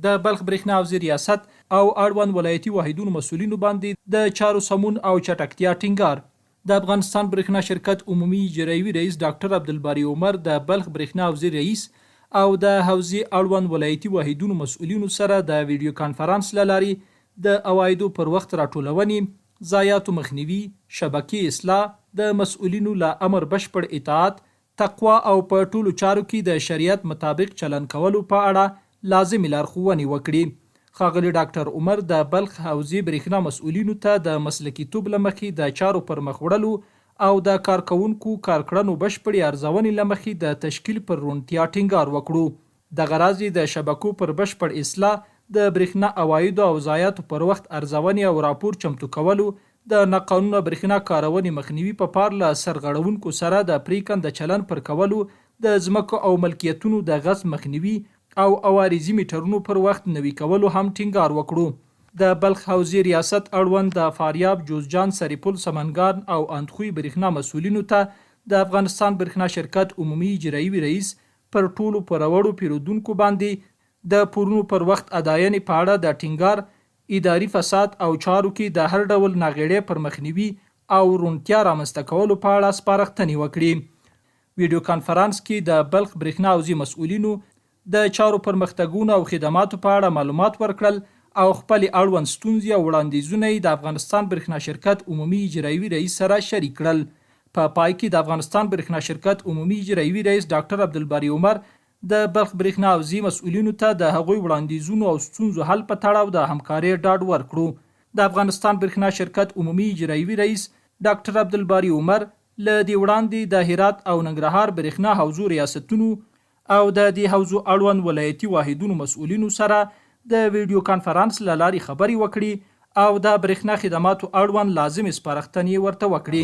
د بلخ برېښنا حوزې ریاست او اړوند ولایتي واحدونو مسؤلینو باندې د چارو سمون او چټکتیا ټینګار. د افغانستان برېښنا شرکت عمومي اجرایوي رئیس ډاکټر عبدالباري عمر د بلخ برېښنا حوزې رئیس او د حوزې اړوند ولایتي واحدونو مسؤلینو سره د ویډیو کانفرنس له لارې د عوایدو پر وخت راټولونې، ضایعاتو مخنیوي، شبکې اصلاح، د مسؤلینو له امر بشپړ اطاعت، تقوا او په ټولو چارو کې د شریعت مطابق چلن کولو په اړه لازمي لارښوونې وکړي. ښاغلي ډاکټر عمر د بلخ حوزې برېښنا مسؤلینو ته د مسلکیتوب له مخې د چارو پر مخ وړلو او د کارکوونکو کارکړنو بشپړې ارزونې له مخې د تشکیل پر روڼتیا ټینګار وکړو. دغه راز د شبکو پر بشپړ اصلاح، د برېښنا عوایدو او ضایعاتو پر وخت ارزونې او راپور چمتو کولو، د ناقانونه برېښنا کارونې مخنیوي په پار له سرغړونکو سره د پریکنده چلن پر کولو، د ځمکو او ملکیتونو د غصب مخنیوي او عوارضي میټرونو پر وخت نوي کولو هم ټینګار وکړو. د بلخ حوزې ریاست اړوند د فاریاب، جوزجان، سرپل، سمنګان او اندخوی برېښنا مسؤلینو ته د افغانستان برېښنا شرکت عمومي اجرایوي رئیس پر ټولو پوروړو پیرودونکو باندې د پورونو پر وخت اداینې په اړه د ټینګار، اداري فساد او چارو کې د هر ډول ناغېړۍ پر مخنیوي او روڼتیا رامنځته کولو په اړه سپارښتنې وکړي. ویډیو کانفرنس کې د بلخ برېښنا حوزې مسؤلینو د چارو پرمختګونو او خدماتو په اړه معلومات ورکړل او خپل اړوند ستونزې او وړاندیزونه د افغانستان برېښنا شرکت عمومي اجرایوي رئیس سره شریک کړل. په پای کې د افغانستان برېښنا شرکت عمومي اجرایوي رئیس ډاکټر عبدالباري عمر د بلخ برېښنا حوزې مسؤلینو ته د هغوی وړاندیزونو او ستونزو حل په تړاو د همکارۍ ډاډ ورکړو. د افغانستان برېښنا شرکت عمومي اجرایوي رئیس ډاکټر عبدالباري عمر له دې وړاندې د هرات او ننګرهار برېښنا حوزو ریاستونو او د دې حوزو اړوند ولایتي واحدونو مسؤلینو سره د ویډیو کانفرنس له لارې خبرې وکړي او د برېښنا خدماتو اړوند لازمي سپارښتنې ورته وکړي.